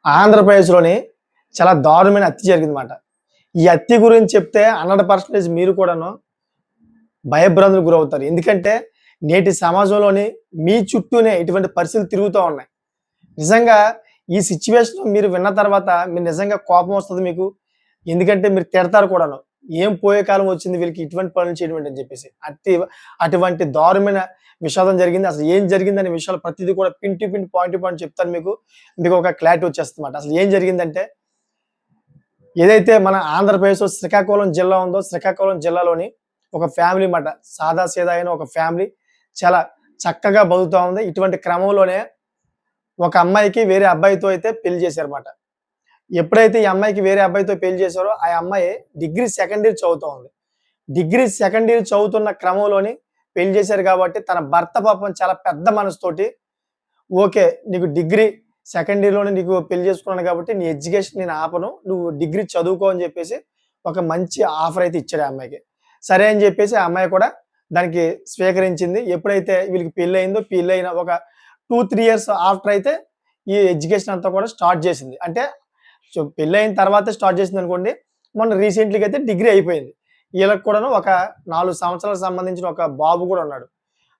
ఆంధ్రప్రదేశ్‌లోని చాలా దారుణమైన హత్య జరిగిందన్నమాట. ఈ హత్య గురించి చెప్తే 100% మీరు కూడాను భయభ్రాంతులకు గురవుతారు. ఎందుకంటే నేటి సమాజంలోని మీ చుట్టూనే ఇటువంటి పరిస్థితులు తిరుగుతా ఉన్నాయి. నిజంగా ఈ సిట్యుయేషన్ మీరు విన్న తర్వాత మీరు నిజంగా కోపం వస్తది మీకు. ఎందుకంటే మీరు తిడతారు కూడాను. ఏం పోయే కాలం వచ్చింది వీళ్ళకి ఇటువంటి పనులు చేయడం ఏంటి అని చెప్పేసి. అటువంటి దారుణమైన విషాదం జరిగింది. అసలు ఏం జరిగిందనే విషయాలు ప్రతిదీ కూడా pin to pin, point to point చెప్తాను మీకు. మీకు ఒక క్లారిటీ వచ్చేస్తదన్నమాట. అసలు ఏం జరిగిందంటే ఏదైతే మన ఆంధ్రప్రదేశ్‌లో శ్రీకాకుళం జిల్లా ఉందో, శ్రీకాకుళం జిల్లాలోని ఒక ఫ్యామిలీ మాట. సాదా సీదా అయిన ఒక ఫ్యామిలీ చాలా చక్కగా బతుకుతా ఉంది. ఇటువంటి క్రమంలోనే ఒక అమ్మాయికి వేరే అబ్బాయితో అయితే పెళ్లి చేశారన్నమాట. ఎప్పుడైతే ఈ అమ్మాయికి వేరే అబ్బాయితో పెళ్లి చేశారో, ఆ అమ్మాయి డిగ్రీ సెకండ్ ఇయర్ చదువుతా ఉంది. డిగ్రీ సెకండ్ ఇయర్ చదువుతున్న క్రమంలోని పెళ్లి చేశారు కాబట్టి, తన భర్త పాపం చాలా పెద్ద మనసుతోటి, ఓకే. నీకు డిగ్రీ సెకండ్ ఇయర్‌లోనే నీకు పెళ్లి చేసుకున్నాను కాబట్టి, నీ ఎడ్యుకేషన్ నేను ఆపను. నువ్వు డిగ్రీ చదువుకో అని చెప్పేసి, ఒక మంచి ఆఫర్ అయితే ఇచ్చాడు ఆ అమ్మాయికి. సరే అని చెప్పేసి ఆ అమ్మాయి కూడా దానికి స్వీకరించింది. ఎప్పుడైతే వీళ్ళకి పెళ్లయిందో, పెళ్లయిన ఒక 2, 3 ఇయర్స్ ఆఫ్టర్ అయితే ఈ ఎడ్యుకేషన్ అంతా కూడా స్టార్ట్ చేసింది. అంటే పెళ్లయిన తర్వాతే స్టార్ట్ చేసిందనుకోండి. మొన్న రీసెంట్‌లీగా అయితే డిగ్రీ అయిపోయింది. ఈళ్ళకి కూడాను ఒక 4 సంవత్సరాలకు సంబంధించిన ఒక బాబు కూడా ఉన్నాడు.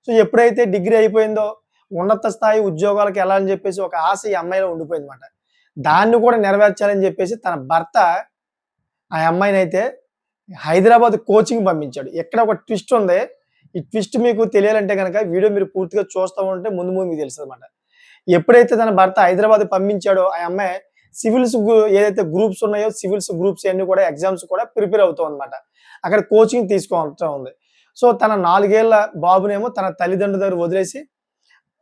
సో, ఎప్పుడైతే డిగ్రీ అయిపోయిందో, ఉన్నత స్థాయి ఉద్యోగాలకు ఎళ్ళాలని చెప్పేసి ఒక ఆశ ఈ అమ్మాయిలో ఉండిపోయిందన్నమాట. దాన్ని కూడా నెరవేర్చాలని చెప్పేసి తన భర్త ఆ అమ్మాయినైతే హైదరాబాద్ కోచింగ్ పంపించాడు. ఇక్కడ ఒక ట్విస్ట్ ఉంది. ఈ ట్విస్ట్ మీకు తెలియాలంటే గనక వీడియో మీరు పూర్తిగా చూస్తా ఉంటే ముందు ముందు మీకు తెలుస్తదన్నమాట. ఎప్పుడైతే తన భర్త హైదరాబాద్ పంపించాడో ఆ అమ్మాయి ఏదైతే గ్రూప్స్ ఉన్నాయో సివిల్స్ గ్రూప్స్ అన్నీ కూడా ఎగ్జామ్స్ కూడా ప్రిపేర్ అవుతుందన్నమాట. అక్కడ కోచింగ్ తీసుకోవటం ఉంది. సో, తన 4 ఏళ్ల బాబునేమో తన తల్లిదండ్రుల దగ్గర వదిలేసి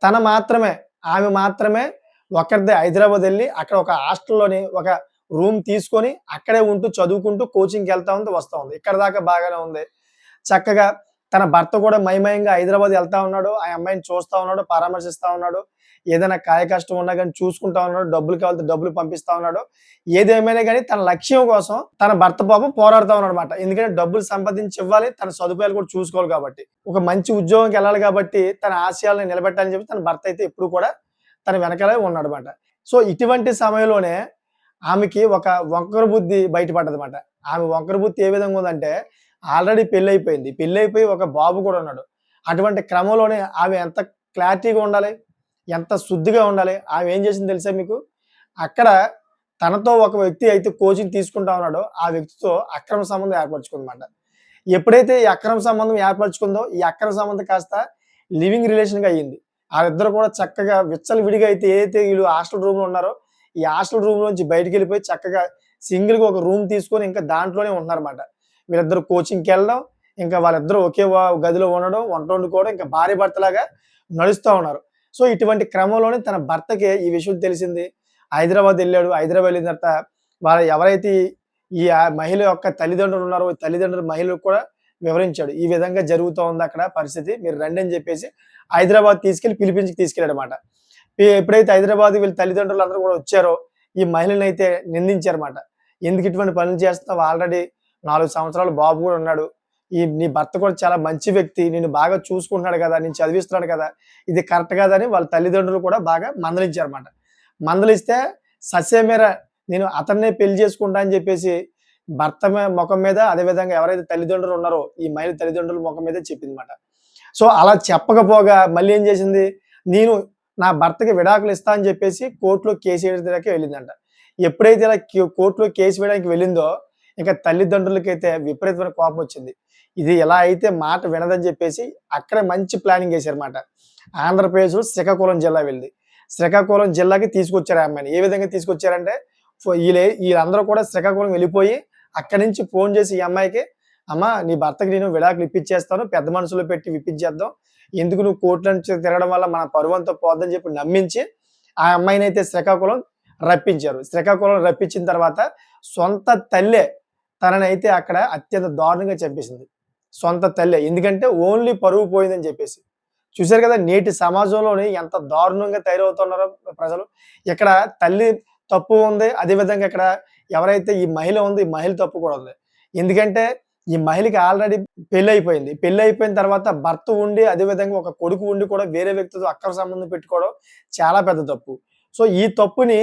ఆమె మాత్రమే ఒక్కరిదే హైదరాబాద్ ఎళ్లి అక్కడ ఒక హాస్టల్‌లోని ఒక రూమ్ తీసుకొని అక్కడే ఉంటూ చదువుకుంటూ కోచింగ్‌కెళ్తా ఉంది, వస్తా ఉంది. ఇక్కడి దాకా బాగానే ఉంది. చక్కగా తన భర్త కూడా మైమయంగా హైదరాబాద్ ఎళ్తా ఉన్నాడు. ఆ అమ్మాయిని చూస్తా ఉన్నాడు, పరామర్శిస్తా ఉన్నాడు. ఏదైనా కష్టం ఉన్నా గాని చూసుకుంటా ఉన్నాడు. డబ్బులు కావాలంటే డబ్బులు పంపిస్తా ఉన్నాడు. ఏదేమైనా గాని తన లక్ష్యం కోసం తన భర్త పాపం పోరాడుతా ఉన్నాడన్నమాట. ఎందుకంటే డబ్బులు సంపాదించి ఇవ్వాలి, తన సదుపాయాలు కూడా చూసుకోవాలి కాబట్టి. ఒక మంచి ఉద్యోగంకెళ్ళాలి కాబట్టి తన ఆశయాలను నిలబెట్టాలని చెప్పి తన భర్త అయితే ఎప్పుడు కూడా తన వెనకాలే ఉన్నాడన్నమాట. సో, ఇటువంటి సమయంలోనే ఆమెకి ఒక వంకర బుద్ధి బయటపడ్డదన్నమాట. ఆమె వంకర బుద్ధి ఏ విధంగా ఉందంటే ఆల్రెడీ పెళ్లయిపోయింది. పెళ్లయిపోయి ఒక బాబు కూడా ఉన్నాడు. అటువంటి క్రమంలోనే ఆమె ఎంత క్లారిటీగా ఉండాలి, ఎంత శుద్ధిగా ఉండాలి. ఆమె ఏం చేసిందో తెలుసా మీకు? అక్కడ తనతో ఒక వ్యక్తి అయితే కోచింగ్ తీసుకుంటా ఉన్నాడో, ఆ వ్యక్తితో అక్రమ సంబంధం ఏర్పరచుకుందన్నమాట. ఎప్పుడైతే ఈ అక్రమ సంబంధం ఏర్పరచుకుందో, ఈ అక్రమ సంబంధం కాస్త లివింగ్ రిలేషన్‌గా అయ్యింది. ఆళ్ళిద్దరూ కూడా చక్కగా విచ్చలవిడిగా అయితే ఏదైతే వీళ్ళు హాస్టల్ రూమ్‌లో ఉన్నారో, ఈ హాస్టల్ రూమ్‌లోంచి బయటికెళ్ళిపోయి చక్కగా సింగిల్‌గా ఒక రూమ్ తీసుకొని ఇంకా దాంట్లోనే ఉంటున్నారన్నమాట. వీళ్ళిద్దరూ కోచింగ్‌కెళ్ళడం, ఇంకా వాళ్ళిద్దరూ ఒకే గదిలో ఉండడం, వంట వండుకోవడం, ఇంకా భార్యాభర్తలాగా నడుస్తా ఉన్నారు. సో, ఇటువంటి క్రమంలోనే తన భర్తకి ఈ విషయం తెలిసింది. హైదరాబాద్ ఎళ్ళాడు. హైదరాబాద్ వెళ్ళిన తర్వాత ఎవరైతే మహిళ యొక్క తల్లిదండ్రులు ఉన్నారో, తల్లిదండ్రులు మహిళకు కూడా వివరించాడు. ఈ విధంగా జరుగుతూ ఉందక్కడ పరిస్థితి. మీరు రండి అని చెప్పేసి హైదరాబాద్ పిలిపించి తీసుకెళ్ళాడన్నమాట. ఎప్పుడైతే హైదరాబాద్ వీళ్ళ తల్లిదండ్రులందరూ కూడా వచ్చారో, ఈ మహిళనైతే నిందించారన్నమాట. ఎందుకు ఇటువంటి పనులు చేస్తున్నావు? ఆల్రెడీ 4 సంవత్సరాల బాబు కూడా ఉన్నాడు. నీ భర్త కూడా చాలా మంచి వ్యక్తి. నిన్ను బాగా చూసుకుంటున్నాడు కదా! నిన్ను చదివిస్తున్నాడు కదా! ఇది కరెక్ట్ కాదని వాళ్ళ తల్లిదండ్రులు కూడా బాగా మందలించారన్నమాట. మందలిస్తే ససేమిరా నేను అతన్నే పెళ్లి చేసుకుంటా అని చెప్పేసి భర్త మొఖం మీద అదే విధంగా ఎవరైతే తల్లిదండ్రులు ఉన్నారో ఈ మహిళ తల్లిదండ్రుల మొఖం మీదే చెప్పిందన్నమాట. సో, అలా చెప్పకపోగా మళ్ళీ ఏం చేసింది? నేను నా భర్తకి విడాకులు ఇస్తా అని చెప్పేసి కోర్ట్‌లో కేస్ వేయడానికి వెళ్ళిందంట. ఎప్పుడైతే ఇలా కోర్ట్‌లో కేస్ వేయడానికి వెళ్ళిందో, ఇక తల్లిదండ్రులకైతే విపరీతమైన కోపం వచ్చింది. ఇది ఎలా అయితే మాట వినదని చెప్పేసి అక్కడే మంచి ప్లానింగ్ ఏసారన్నమాట. ఆంధ్రప్రదేశ్‌లో శ్రీకాకుళం జిల్లా వెళ్ళి. శ్రీకాకుళం జిల్లాకి తీసుకొచ్చారు ఆ అమ్మాయిని. ఏ విధంగా తీసుకొచ్చారంటే ఈళ్ళందరూ కూడా శ్రీకాకుళం వెళ్ళిపోయి అక్కడి నుంచి ఫోను చేసి ఈ అమ్మాయికి, "అమ్మా నీ భర్తకి నేను విడాకులు ఇప్పించేస్తాను. పెద్ద మనుషుల్లో పెట్టి ఇప్పించేద్దాం. ఎందుకు నువ్వు కోర్టుల నుంచి తిరగడం వల్ల మన పరువంతా పోద్దని" చెప్పి నమ్మించి ఆ అమ్మాయినైతే శ్రీకాకుళం రప్పించారు. శ్రీకాకుళం రప్పించిన తర్వాత సొంత తల్లే తననైతే అక్కడ అత్యంత దారుణంగా చంపేసింది. సొంత తల్లే. ఎందుకంటే ఓన్లీ పరువు పోయిందని చెప్పేసి. చూసారు కదా! నేటి సమాజంలోని ఎంత దారుణంగా తయారవుతున్నారో ప్రజలు. ఇక్కడ తల్లి తప్పు ఉంది. అదే విధంగా ఇక్కడ ఎవరైతే ఈ మహిళ ఉందో, ఈ మహిళ తప్పు కూడా ఉంది. ఎందుకంటే ఈ మహిళకి ఆల్రెడీ పెళ్లయిపోయింది. పెళ్లయిపోయిన తర్వాత భర్త ఉండి, అదే విధంగా ఒక కొడుకు ఉండి కూడా వేరే వ్యక్తితో అక్రమ సంబంధం పెట్టుకోవడం చాలా పెద్ద తప్పు. సో, ఈ తప్పుని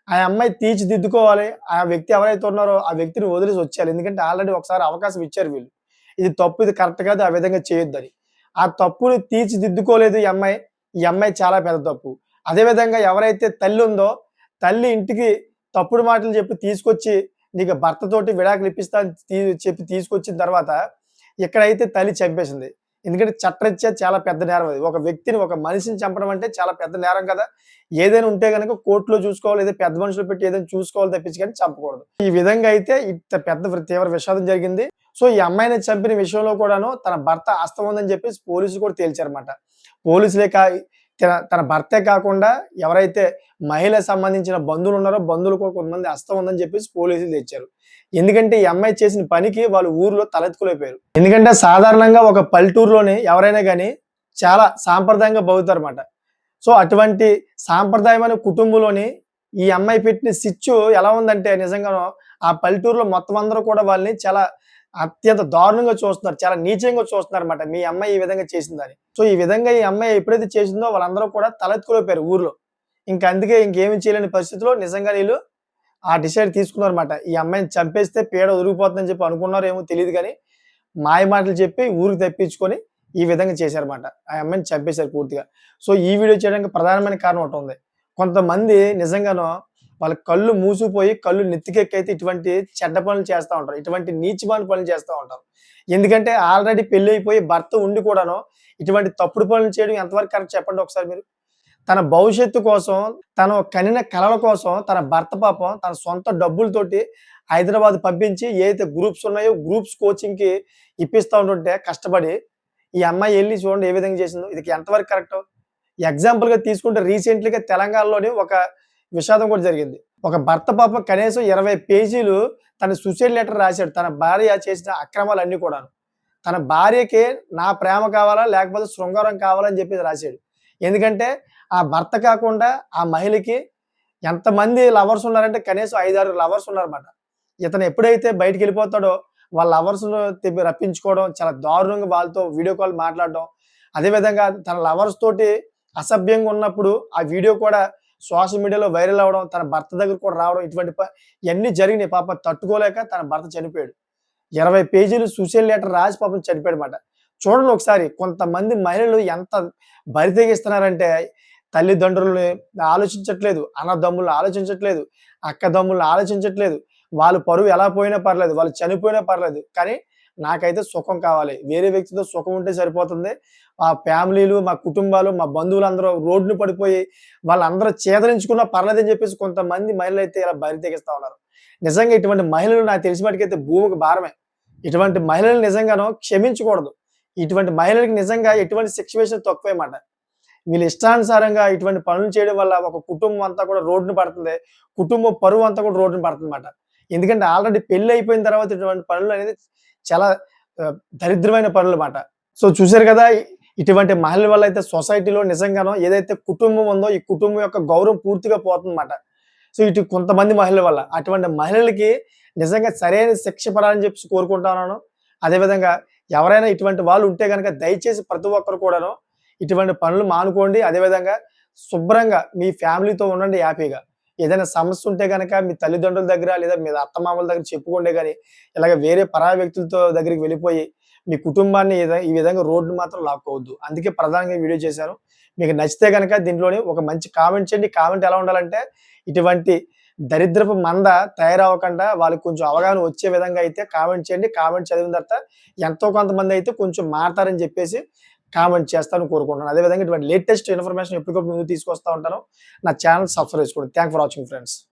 ఆ అమ్మాయి తీర్చిదిద్దుకోవాలి. ఆ వ్యక్తి ఎవరైతే ఉన్నారో ఆ వ్యక్తిని వదిలేసి వచ్చేయాలి. ఎందుకంటే ఆల్రెడీ ఒకసారి అవకాశం ఇచ్చారు వీళ్ళు. ఇది తప్పు, ఇది కరెక్ట్ కాదు, ఆ విధంగా చేయొద్దని. ఆ తప్పుని తీర్చిదిద్దుకోలేదు ఈ అమ్మాయి. ఈ అమ్మాయి చాలా పెద్ద తప్పు. అదే విధంగా ఎవరైతే తల్లి ఉందో, తల్లి ఇంటికి తప్పుడు మాటలు చెప్పి తీసుకొచ్చి, నీకు భర్తతోటి విడాకులు ఇప్పిస్తా అని చెప్పి తీసుకొచ్చిన తర్వాత, ఇక్కడైతే తల్లి చంపేసింది. ఎందుకంటే చట్టరీత్యా చాలా పెద్ద నేరం అది. ఒక వ్యక్తిని, ఒక మనిషిని చంపడం అంటే చాలా పెద్ద నేరం కదా! ఏదైనా ఉంటే గనక కోర్ట్‌లో చూసుకోవాలి. లేదా పెద్ద మనుషులు పెట్టి ఏదైనా చూసుకోవాలి తప్పించి గాని చంపకూడదు. ఈ విధంగా అయితే ఇంత పెద్ద తీవ్ర విషాదం జరిగింది. సో, ఈ అమ్మాయిని చంపిన విషయంలో కూడాను తన భర్త హస్తం ఉందని చెప్పేసి పోలీసులు కూడా తేల్చారన్నమాట. పోలీసులే కా తన భర్తే కాకుండా ఎవరైతే మహిళకు సంబంధించిన బంధువులున్నారో బంధువులు కూడా కొంతమంది హస్తం ఉందని చెప్పేసి పోలీసులు తెచ్చారు. ఎందుకంటే ఈ అమ్మాయి చేసిన పనికి వాళ్ళు ఊర్లో తలెత్తుకోలేకపోయారు. ఎందుకంటే సాధారణంగా ఒక పల్లెటూరులోని ఎవరైనా గాని చాలా సాంప్రదాయంగా బతుకుతారన్నమాట. సో, అటువంటి సాంప్రదాయమైన కుటుంబంలోని ఈ అమ్మాయి పెట్టిన సిచ్చు ఎలా ఉందంటే నిజంగాను ఆ పల్లెటూరులో మొత్తం అందరూ కూడా వాళ్ళని చాలా అత్యంత దారుణంగా చూస్తున్నారు. చాలా నీచంగా చూస్తున్నారన్నమాట. మీ అమ్మాయి ఈ విధంగా చేసిందని. సో, ఈ విధంగా ఈ అమ్మాయి ఎప్పుడైతే చేసిందో వాళ్ళందరూ కూడా తలెత్తుకోలేకపోయారు ఊర్లో. అందుకే ఇంకేమి చేయలేని పరిస్థితిలో నిజంగా వీళ్ళు ఆ డిసైడ్ తీసుకున్నారన్నమాట. ఈ అమ్మాయిని చంపేస్తే పీడ ఒదిగిపోతుందని చెప్పి అనుకున్నారో ఏమో తెలీదు గానీ, మాయ మాటలు చెప్పి ఊరికి తెప్పించుకొని ఈ విధంగా చేశారన్నమాట. ఆ అమ్మాయిని చంపేశారు పూర్తిగా. సో, ఈ వీడియో చేయడానికి ప్రధానమైన కారణం ఒకటుంది. కొంతమంది నిజంగాను వాళ్ళ కళ్ళు మూసుకుపోయి, కళ్ళు నెత్తికెక్కైతే ఇటువంటి చెడ్డ పనులు చేస్తా ఉంటారు. ఇటువంటి నీచమైన పనులు చేస్తా ఉంటారు. ఎందుకంటే ఆల్రెడీ పెళ్లయిపోయి భర్త ఉండి కూడాను ఇటువంటి తప్పుడు పనులు చేయడం ఎంతవరకు కరెక్ట్ చెప్పండి ఒకసారి మీరు? తన భవిష్యత్తు కోసం, తను కనిన కలల కోసం తన భర్త పాపం తన సొంత డబ్బులతోటి హైదరాబాద్ పంపించి ఏదైతే గ్రూప్స్ ఉన్నాయో గ్రూప్స్ కోచింగ్‌కి ఇప్పిస్తా ఉంటుంటే కష్టపడి, ఈ అమ్మాయి ఎళ్లి చూడండి ఏ విధంగా చేసిందో. ఇది ఎంతవరకు కరెక్టు? ఎగ్జాంపుల్‌గా తీసుకుంటే రీసెంట్‌లీగా తెలంగాణలోని ఒక విషాదం కూడా జరిగింది. ఒక భర్త పాపం కనీసం 20 పేజీలు తన సూసైడ్ లెటర్ రాసాడు. తన భార్య చేసిన అక్రమాలన్నీ కూడాను. తన భార్యకి నా ప్రేమ కావాలా, లేకపోతే శృంగారం కావాలా అని చెప్పేసి రాసాడు. ఎందుకంటే ఆ భర్త కాకుండా ఆ మహిళకి ఎంతమంది లవర్స్ ఉన్నారంటే కనీసం 5, 6 లవర్స్ ఉన్నారన్నమాట. ఇతను ఎప్పుడైతే బయటికెళ్ళిపోతాడో వాళ్ళ లవర్స్‌ను రప్పించుకోవడం, చాలా దారుణంగా వాళ్ళతో వీడియో కాల్ మాట్లాడడం. అదే విధంగా తన లవర్స్ తోటి అసభ్యంగా ఉన్నప్పుడు ఆ వీడియో కూడా సోషల్ మీడియాలో వైరల్ అవ్వడం, తన భర్త దగ్గరికి కూడా రావడం ఇటువంటి ఇయన్నీ జరిగినాయి. పాపం తట్టుకోలేక తన భర్త చనిపోయాడు. 20 పేజీలు సూసైడ్ లెటర్ రాసి పాపం చనిపోయాడన్నమాట. చూడండి ఒకసారి కొంతమంది మహిళలు ఎంత బరి తెగిస్తున్నారంటే తల్లిదండ్రులని ఆలోచించట్లేదు, అన్నదమ్ములను ఆలోచించట్లేదు, అక్కదమ్ములను ఆలోచించట్లేదు. వాళ్ళ పరువు ఎలా పోయినా పర్లేదు, వాళ్ళు చనిపోయినా పర్లేదు. కానీ నాకైతే సుఖం కావాలి. వేరే వ్యక్తితో సుఖం ఉంటే సరిపోతుంది. మా ఫ్యామిలీలు, మా కుటుంబాలు, మా బంధువులందరూ రోడ్డున పడిపోయి వాళ్ళందరూ చేదరించుకున్నా పర్లేదని చెప్పేసి కొంతమంది మహిళలైతే ఇలా బరి తెగిస్తా ఉన్నారు. నిజంగా ఇటువంటి మహిళలు నాకు తెలిసిన మట్టుకైతే భూమికి భారమే. ఇటువంటి మహిళలను నిజంగాను క్షమించకూడదు. ఇటువంటి మహిళలకి నిజంగా ఎటువంటి శిక్ష వేసినా తక్కువే మాట. వీళ్ళ ఇష్టానుసారంగా ఇటువంటి పనులు చేయడం వల్ల ఒక కుటుంబం అంతా కూడా రోడ్డున పడుతుంది. కుటుంబం పరువు అంతా కూడా రోడ్డున పడుతుందన్నమాట. ఎందుకంటే ఆల్రెడీ పెళ్లి అయిపోయిన తర్వాత ఇటువంటి పనులనేది చాలా దరిద్రమైన పనులమాట. సో, చూసారు కదా! ఇటువంటి మహిళల వల్ల అయితే సొసైటీలో నిజంగాను ఏదైతే కుటుంబం ఉందో ఈ కుటుంబం యొక్క గౌరవం పూర్తిగా పోతుందన్నమాట. సో, ఇటు కొంతమంది మహిళల వల్ల. అటువంటి మహిళలకి నిజంగా సరైన శిక్ష పడాలని చెప్పేసి కోరుకుంటున్నాను. అదేవిధంగా ఎవరైనా ఇటువంటి వాళ్ళు ఉంటే గనక దయచేసి ప్రతి ఒక్కరు కూడాను ఇటువంటి పనులు మానుకోండి. అదేవిధంగా శుభ్రంగా మీ ఫ్యామిలీతో ఉండండి హ్యాపీగా. ఏదైనా సమస్య ఉంటే గనక మీ తల్లిదండ్రుల దగ్గర లేదా మీ అత్తమామల దగ్గర చెప్పుకోండే గాని, ఇలాగ వేరే పరాయి వ్యక్తులతో దగ్గరికి వెళ్ళిపోయి మీ కుటుంబాన్ని ఈ విధంగా రోడ్డున మాత్రం లాక్కోవద్దు. అందుకే ప్రధానంగా ఈ వీడియో చేశాను. మీకు నచ్చితే గనక దీంట్లోని ఒక మంచి కామెంట్ చేయండి. కామెంట్ ఎలా ఉండాలంటే ఇటువంటి దరిద్రపు మంద తయారవ్వకుండా వాళ్ళకి కొంచెం అవగాహన వచ్చే విధంగా అయితే కామెంట్ చేయండి. కామెంట్ చదివిన తర్వాత ఎంతో కొంతమంది అయితే కొంచెం మారతారని చెప్పేసి కామెంట్ చేస్తారని కోరుకుంటున్నాను. అదే విధంగా ఇటువంటి లేటెస్ట్ ఇన్ఫర్మేషన్ ఎప్పటికప్పుడు ముందుకు తీసుకొస్తా ఉంటాను. నా ఛానెల్ సబ్స్క్రైబ్ చేసుకోండి. Thanks for watching friends.